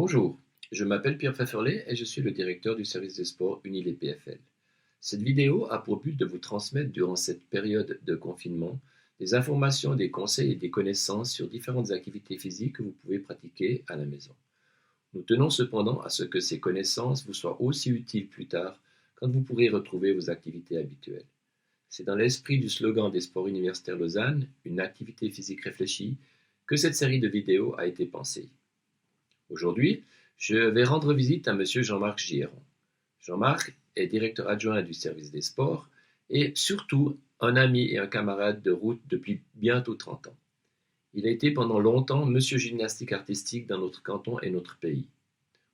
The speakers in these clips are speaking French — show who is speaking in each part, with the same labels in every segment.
Speaker 1: Bonjour, je m'appelle Pierre Pfefferlet et je suis le directeur du service des sports Unilé PFL. Cette vidéo a pour but de vous transmettre durant cette période de confinement des informations, des conseils et des connaissances sur différentes activités physiques que vous pouvez pratiquer à la maison. Nous tenons cependant à ce que ces connaissances vous soient aussi utiles plus tard quand vous pourrez retrouver vos activités habituelles. C'est dans l'esprit du slogan des sports universitaires Lausanne, une activité physique réfléchie, que cette série de vidéos a été pensée. Aujourd'hui, je vais rendre visite à Monsieur Jean-Marc Giéron. Jean-Marc est directeur adjoint du service des sports et surtout un ami et un camarade de route depuis bientôt 30 ans. Il a été pendant longtemps Monsieur Gymnastique Artistique dans notre canton et notre pays.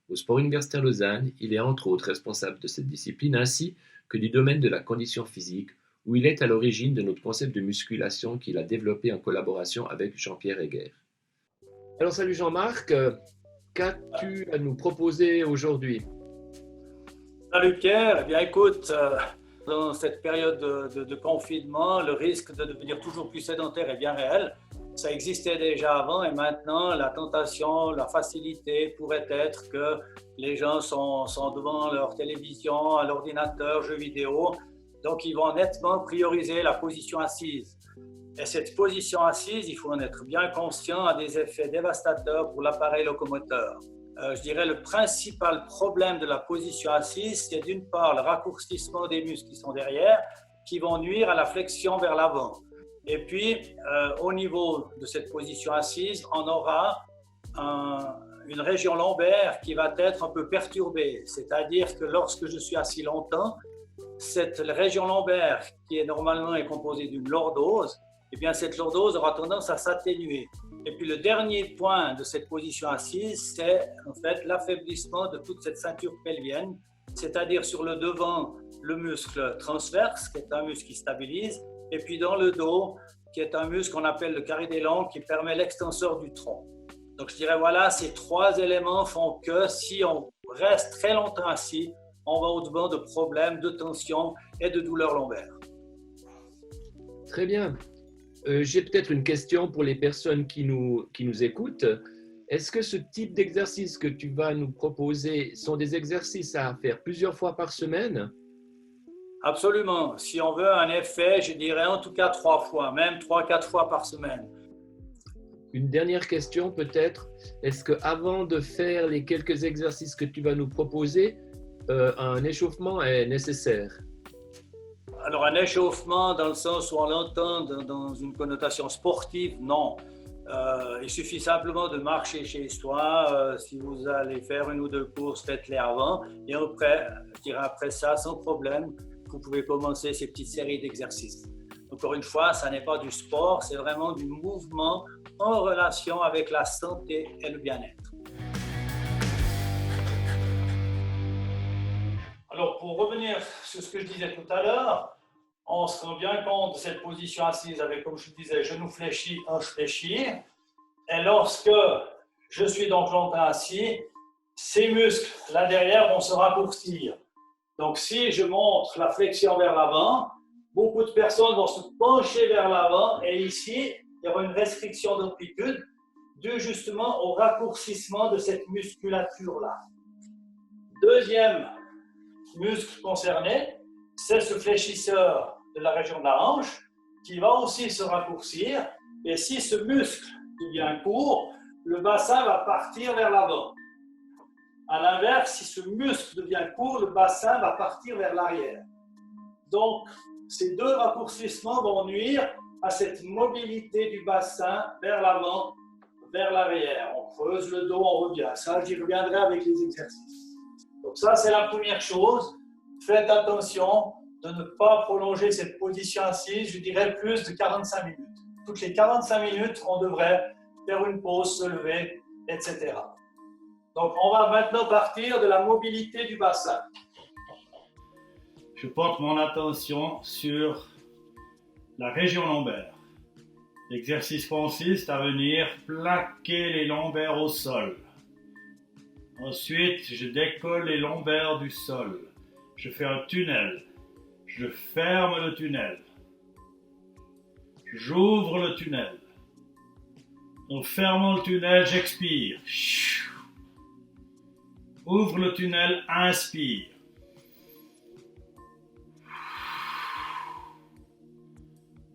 Speaker 1: Au Sport Universitaire Lausanne, il est entre autres responsable de cette discipline ainsi que du domaine de la condition physique où il est à l'origine de notre concept de musculation qu'il a développé en collaboration avec Jean-Pierre Heger. Alors salut Jean-Marc, qu'as-tu à nous proposer aujourd'hui?
Speaker 2: Salut Pierre, eh bien écoute, dans cette période de confinement, le risque de devenir toujours plus sédentaire est bien réel. Ça existait déjà avant et maintenant la tentation, la facilité pourrait être que les gens sont devant leur télévision, à l'ordinateur, jeux vidéo, donc ils vont nettement prioriser la position assise. Et cette position assise, il faut en être bien conscient, a des effets dévastateurs pour l'appareil locomoteur. Je dirais le principal problème de la position assise, c'est d'une part le raccourcissement des muscles qui sont derrière, qui vont nuire à la flexion vers l'avant. Et puis, au niveau de cette position assise, on aura une région lombaire qui va être un peu perturbée. C'est-à-dire que lorsque je suis assis longtemps, cette région lombaire, qui est normalement composée d'une lordose, eh bien cette lordose aura tendance à s'atténuer. Et puis le dernier point de cette position assise, c'est en fait l'affaiblissement de toute cette ceinture pelvienne, c'est-à-dire sur le devant, le muscle transverse, qui est un muscle qui stabilise, et puis dans le dos, qui est un muscle qu'on appelle le carré des langues, qui permet l'extenseur du tronc. Donc je dirais voilà, ces trois éléments font que si on reste très longtemps assis, on va au-devant de problèmes de tension et de douleurs lombaires.
Speaker 1: Très bien. J'ai peut-être une question pour les personnes qui nous écoutent. Est-ce que ce type d'exercice que tu vas nous proposer sont des exercices à faire plusieurs fois par semaine?
Speaker 2: Absolument. Si on veut un effet, je dirais en tout cas 3 fois, même 3-4 fois par semaine.
Speaker 1: Une dernière question peut-être. Est-ce qu'avant de faire les quelques exercices que tu vas nous proposer, un échauffement est nécessaire?
Speaker 2: Alors un échauffement dans le sens où on l'entend dans une connotation sportive, non. Il suffit simplement de marcher chez soi. Si vous allez faire une ou deux courses, faites-les avant. Et après, je dirais après ça, sans problème, vous pouvez commencer ces petites séries d'exercices. Encore une fois, ça n'est pas du sport, c'est vraiment du mouvement en relation avec la santé et le bien-être. Alors, pour revenir sur ce que je disais tout à l'heure, on se rend bien compte de cette position assise avec, comme je disais, genou fléchi, hanche fléchie. Et lorsque je suis donc longtemps assis, ces muscles là derrière vont se raccourcir. Donc, si je montre la flexion vers l'avant, beaucoup de personnes vont se pencher vers l'avant et ici, il y aura une restriction d'amplitude due justement au raccourcissement de cette musculature-là. Deuxième muscle concerné, c'est ce fléchisseur de la région de la hanche qui va aussi se raccourcir. Et si ce muscle devient court, le bassin va partir vers l'avant. À l'inverse, si ce muscle devient court, le bassin va partir vers l'arrière. Donc, ces deux raccourcissements vont nuire à cette mobilité du bassin vers l'avant, vers l'arrière. On creuse le dos, on revient. Ça, j'y reviendrai avec les exercices. Donc ça, c'est la première chose. Faites attention de ne pas prolonger cette position assise, je dirais plus de 45 minutes. Toutes les 45 minutes, on devrait faire une pause, se lever, etc. Donc, on va maintenant partir de la mobilité du bassin.
Speaker 3: Je porte mon attention sur la région lombaire. L'exercice consiste à venir plaquer les lombaires au sol. Ensuite, je décolle les lombaires du sol. Je fais un tunnel. Je ferme le tunnel. J'ouvre le tunnel. En fermant le tunnel, j'expire. Ouvre le tunnel, inspire.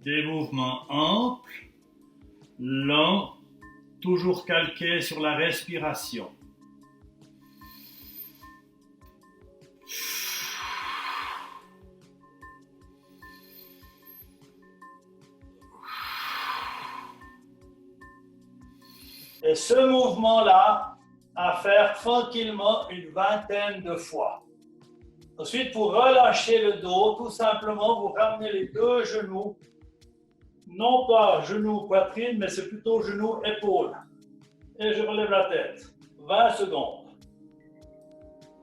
Speaker 3: Des mouvements amples, lents, toujours calqués sur la respiration.
Speaker 2: Et ce mouvement-là, à faire tranquillement une vingtaine de fois. Ensuite, pour relâcher le dos, tout simplement, vous ramenez les deux genoux, non pas genou, poitrine, mais c'est plutôt genou, épaule. Et je relève la tête. 20 secondes.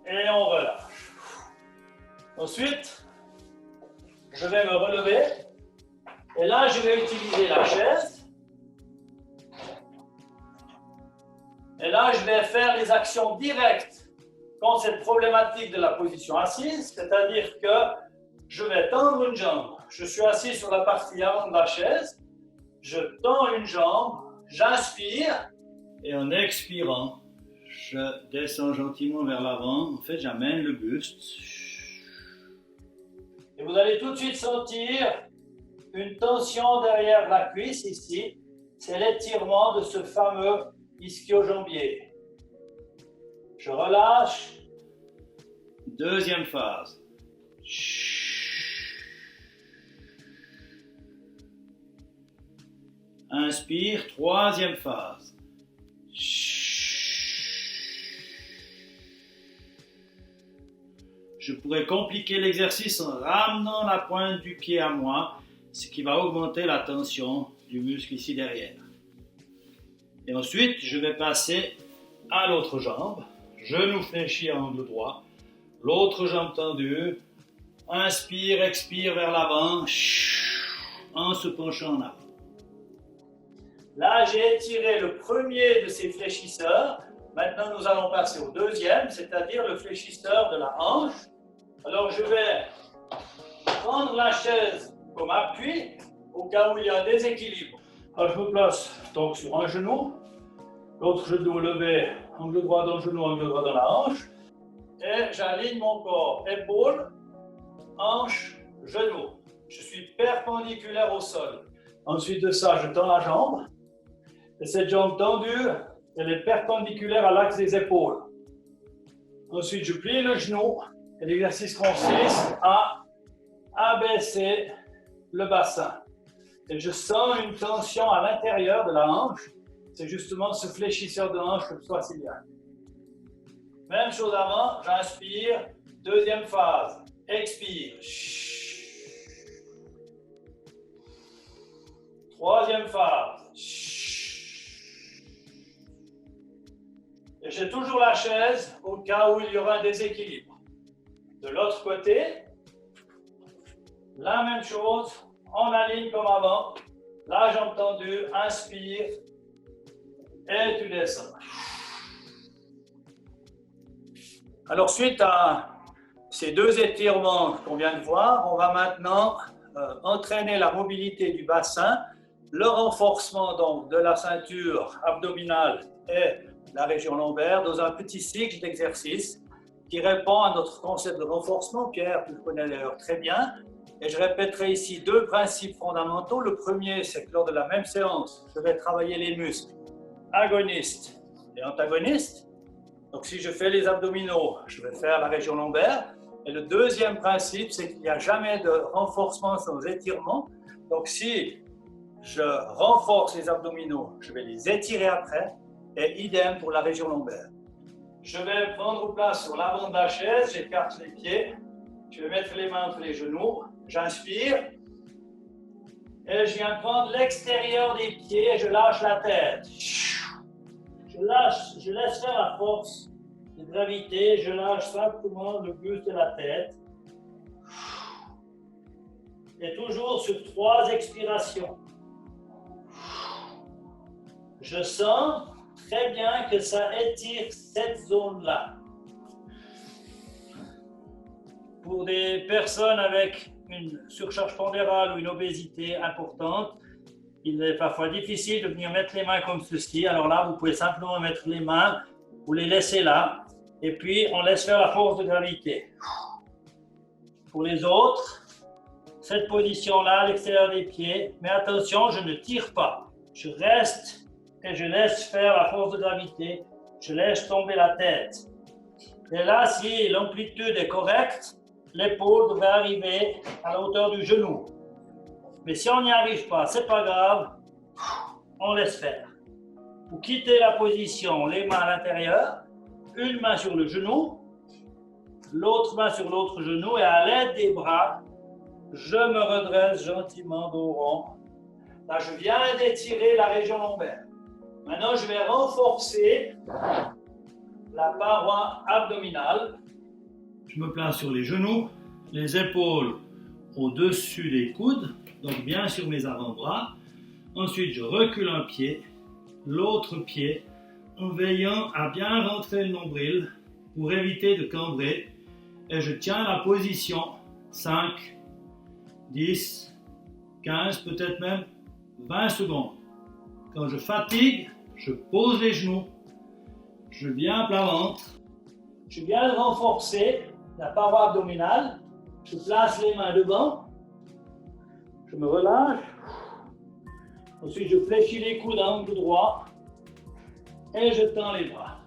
Speaker 2: Et on relâche. Ensuite, je vais me relever. Et là, je vais utiliser la chaise. Et là, je vais faire les actions directes contre cette problématique de la position assise, c'est-à-dire que je vais tendre une jambe. Je suis assis sur la partie avant de la chaise, je tends une jambe, j'inspire.
Speaker 3: Et en expirant, je descends gentiment vers l'avant. En fait, j'amène le buste.
Speaker 2: Et vous allez tout de suite sentir une tension derrière la cuisse ici. C'est l'étirement de ce fameux ischio-jambier. Je relâche.
Speaker 3: Deuxième phase. Inspire, troisième phase. Je pourrais compliquer l'exercice en ramenant la pointe du pied à moi, ce qui va augmenter la tension du muscle ici derrière. Et ensuite, je vais passer à l'autre jambe. Genou fléchi à angle droit. L'autre jambe tendue. Inspire, expire vers l'avant. En se penchant en avant.
Speaker 2: Là, j'ai étiré le premier de ces fléchisseurs. Maintenant, nous allons passer au deuxième, c'est-à-dire le fléchisseur de la hanche. Alors, je vais prendre la chaise comme appui au cas où il y a un déséquilibre. Alors, je me place donc sur un genou, l'autre genou levé, angle droit dans le genou, angle droit dans la hanche, et j'aligne mon corps, épaule, hanche, genou. Je suis perpendiculaire au sol. Ensuite de ça, je tends la jambe, et cette jambe tendue, elle est perpendiculaire à l'axe des épaules. Ensuite, je plie le genou, et l'exercice consiste à abaisser le bassin. Et je sens une tension à l'intérieur de la hanche. C'est justement ce fléchisseur de hanche le psoas-iliaque. Même chose avant, j'inspire. Deuxième phase. Expire. Troisième phase. Et j'ai toujours la chaise au cas où il y aura un déséquilibre. De l'autre côté, la même chose. On aligne comme avant, la jambe tendue, inspire et tu descends. Alors suite à ces deux étirements qu'on vient de voir, on va maintenant entraîner la mobilité du bassin, le renforcement donc de la ceinture abdominale et la région lombaire dans un petit cycle d'exercices qui répond à notre concept de renforcement. Pierre, tu le connais d'ailleurs très bien. Et je répéterai ici deux principes fondamentaux. Le premier, c'est que lors de la même séance, je vais travailler les muscles agonistes et antagonistes. Donc si je fais les abdominaux, je vais faire la région lombaire. Et le deuxième principe, c'est qu'il n'y a jamais de renforcement sans étirement. Donc si je renforce les abdominaux, je vais les étirer après. Et idem pour la région lombaire. Je vais prendre place sur l'avant de la chaise, j'écarte les pieds. Je vais mettre les mains entre les genoux. J'inspire et je viens prendre l'extérieur des pieds et je lâche la tête. Je laisse faire la force de gravité, je lâche simplement le buste de la tête. Et toujours sur 3 expirations. Je sens très bien que ça étire cette zone-là. Pour des personnes avec une surcharge pondérale ou une obésité importante, il est parfois difficile de venir mettre les mains comme ceci. Alors là, vous pouvez simplement mettre les mains, vous les laissez là, Et puis, on laisse faire la force de gravité. Pour les autres, cette position-là, à l'extérieur des pieds. Mais attention, je ne tire pas. Je reste et je laisse faire la force de gravité. Je laisse tomber la tête. Et là, si l'amplitude est correcte, l'épaule devrait arriver à la hauteur du genou. Mais si on n'y arrive pas, c'est pas grave, on laisse faire. Vous quittez la position, les mains à l'intérieur, une main sur le genou, l'autre main sur l'autre genou, et à l'aide des bras, je me redresse gentiment dos rond. Là, je viens d'étirer la région lombaire. Maintenant, je vais renforcer la paroi abdominale.
Speaker 3: Je me place sur les genoux, les épaules au-dessus des coudes, donc bien sur mes avant-bras. Ensuite, je recule un pied, l'autre pied, en veillant à bien rentrer le nombril pour éviter de cambrer. Et je tiens la position 5, 10, 15, peut-être même 20 secondes. Quand je fatigue, je pose les genoux, je viens à plat ventre.
Speaker 2: Je viens de renforcer la paroi abdominale. Je place les mains devant. Je me relâche. Ensuite, je fléchis les coudes à angle droit. Et je tends les bras.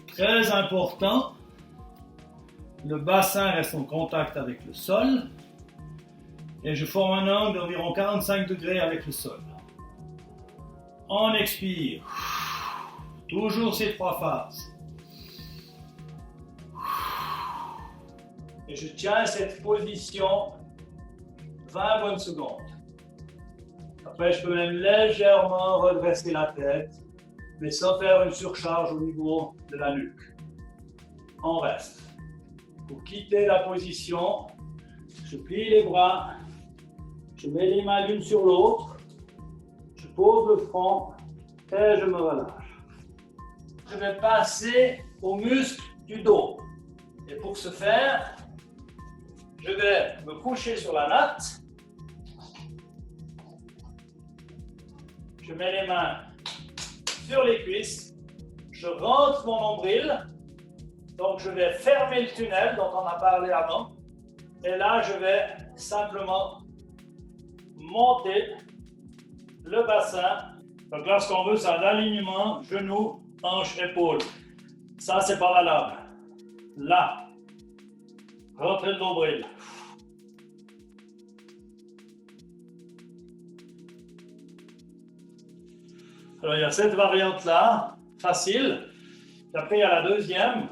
Speaker 3: Très important, le bassin reste en contact avec le sol. Et je forme un angle d'environ 45 degrés avec le sol. On expire. Toujours ces 3 phases.
Speaker 2: Et je tiens cette position 20 bonnes secondes. Après, je peux même légèrement redresser la tête, mais sans faire une surcharge au niveau de la nuque. On reste. Pour quitter la position, je plie les bras, je mets les mains l'une sur l'autre, je pose le front et je me relâche. Je vais passer aux muscles du dos. Et pour ce faire, je vais me coucher sur la natte. Je mets les mains sur les cuisses. Je rentre mon nombril. Donc, je vais fermer le tunnel dont on a parlé avant. Et là, je vais simplement monter le bassin. Donc là, ce qu'on veut, c'est un alignement genou, hanche, épaule. Ça, c'est pas valable. Là, rentrez le nombril. Alors, il y a cette variante-là, facile. Et après, il y a la deuxième,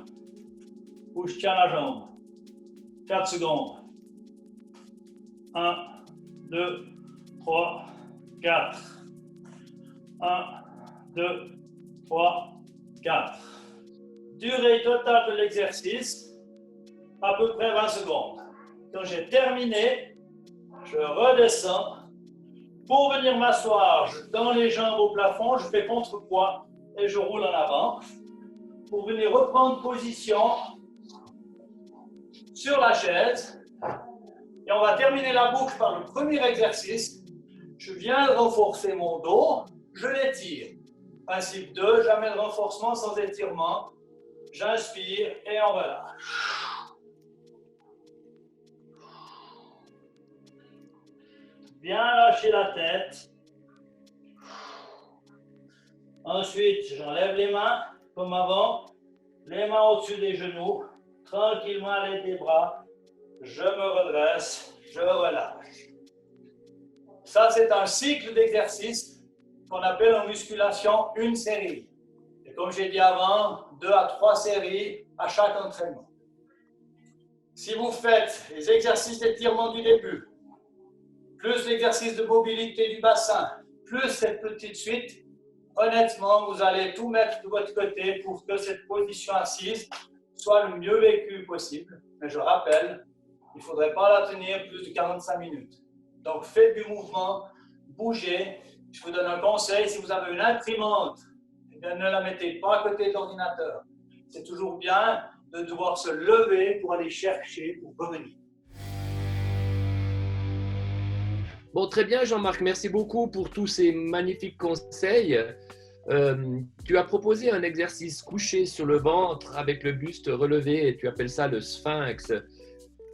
Speaker 2: où je tiens la jambe. 4 secondes. 1, 2, 3, 4. 1, 2, 3, 4. Durée totale de l'exercice, à peu près 20 secondes. Quand j'ai terminé, je redescends. Pour venir m'asseoir, je tends les jambes au plafond, je fais contrepoids et je roule en avant. Pour venir reprendre position sur la chaise. Et on va terminer la boucle par le premier exercice. Je viens de renforcer mon dos, je l'étire. Principe 2, jamais de renforcement sans étirement. J'inspire et on relâche. Bien lâcher la tête. Ensuite, j'enlève les mains comme avant. Les mains au-dessus des genoux. Tranquillement à l'aide des bras. Je me redresse, je relâche. Ça, c'est un cycle d'exercices qu'on appelle en musculation une série. Et comme j'ai dit avant, 2 à 3 séries à chaque entraînement. Si vous faites les exercices d'étirement du début, plus l'exercice de mobilité du bassin, plus cette petite suite, honnêtement, vous allez tout mettre de votre côté pour que cette position assise soit le mieux vécue possible. Mais je rappelle, il ne faudrait pas la tenir plus de 45 minutes. Donc, faites du mouvement, bougez. Je vous donne un conseil, si vous avez une imprimante, eh bien, ne la mettez pas à côté de l'ordinateur. C'est toujours bien de devoir se lever pour aller chercher, pour revenir.
Speaker 1: Bon, très bien, Jean-Marc. Merci beaucoup pour tous ces magnifiques conseils. Tu as proposé un exercice couché sur le ventre avec le buste relevé et tu appelles ça le sphinx.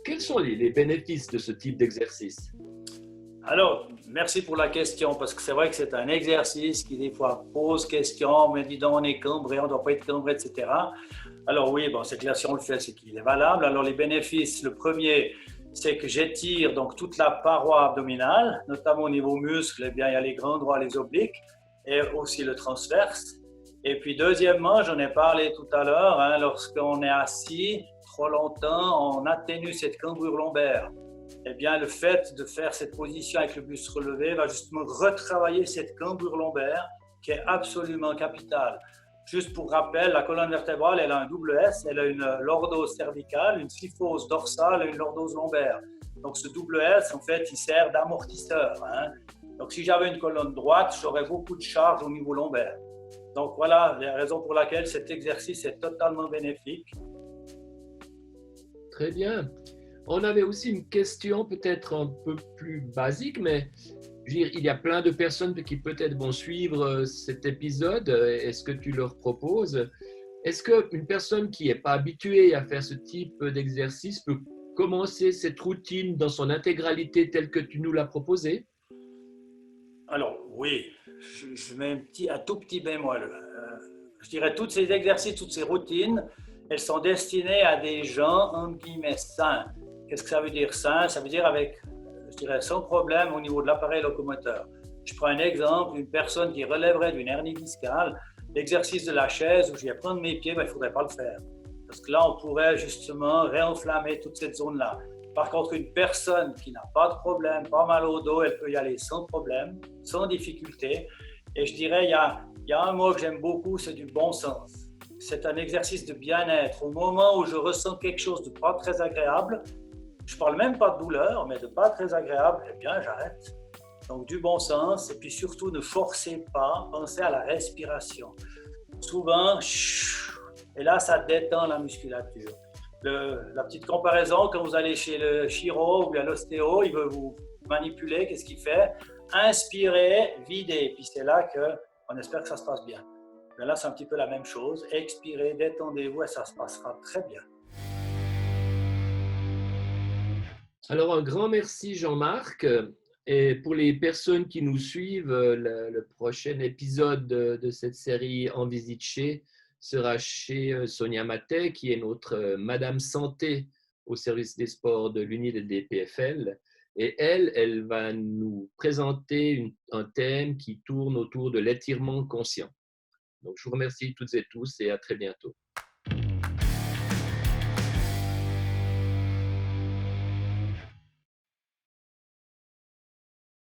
Speaker 1: Quels sont les bénéfices de ce type d'exercice?
Speaker 2: Alors, merci pour la question, parce que c'est vrai que c'est un exercice qui des fois pose question, mais dis donc, on est cambré, on ne doit pas être cambré, etc. Alors oui, bon, c'est clair, si on le fait, c'est qu'il est valable. Alors les bénéfices, le premier, c'est que j'étire donc toute la paroi abdominale, notamment au niveau muscle, eh bien, il y a les grands droits, les obliques, et aussi le transverse. Et puis deuxièmement, j'en ai parlé tout à l'heure, hein, lorsqu'on est assis trop longtemps, on atténue cette cambrure lombaire. Eh bien, le fait de faire cette position avec le buste relevé va justement retravailler cette cambrure lombaire qui est absolument capitale. Juste pour rappel, la colonne vertébrale, elle a un double S, elle a une lordose cervicale, une kyphose dorsale et une lordose lombaire. Donc ce double S, en fait, il sert d'amortisseur, hein. Donc si j'avais une colonne droite, j'aurais beaucoup de charge au niveau lombaire. Donc voilà la raison pour laquelle cet exercice est totalement bénéfique.
Speaker 1: Très bien. On avait aussi une question peut-être un peu plus basique, mais je veux dire, il y a plein de personnes qui peut-être vont suivre cet épisode. Est-ce que tu leur proposes? Est-ce qu'une personne qui n'est pas habituée à faire ce type d'exercice peut commencer cette routine dans son intégralité telle que tu nous l'as proposée?
Speaker 2: Alors oui, je mets un tout petit bémol. Je dirais tous ces exercices, toutes ces routines, elles sont destinées à des gens, entre guillemets, sains. Qu'est-ce que ça veut dire sain? Ça veut dire avec, je dirais, sans problème au niveau de l'appareil locomoteur. Je prends un exemple, une personne qui relèverait d'une hernie discale, l'exercice de la chaise où je vais prendre mes pieds, ben, il ne faudrait pas le faire. Parce que là, on pourrait justement réenflammer toute cette zone-là. Par contre, une personne qui n'a pas de problème, pas mal au dos, elle peut y aller sans problème, sans difficulté. Et je dirais, il y a un mot que j'aime beaucoup, c'est du bon sens. C'est un exercice de bien-être. Au moment où je ressens quelque chose de pas très agréable, je ne parle même pas de douleur, mais de pas très agréable, eh bien, j'arrête. Donc, du bon sens, et puis surtout, ne forcez pas, pensez à la respiration. Souvent, et là, ça détend la musculature. La petite comparaison, quand vous allez chez le chiro ou à l'ostéo, il veut vous manipuler, qu'est-ce qu'il fait? Inspirez, videz, puis c'est là qu'on espère que ça se passe bien. Mais là, c'est un petit peu la même chose. Expirez, détendez-vous et ça se passera très bien.
Speaker 1: Alors, un grand merci, Jean-Marc. Et pour les personnes qui nous suivent, le prochain épisode de cette série En visite chez sera chez Sonia Matet, qui est notre Madame Santé au service des sports de l'UNIL des PFL. Et elle va nous présenter un thème qui tourne autour de l'étirement conscient. Donc, je vous remercie toutes et tous et à très bientôt.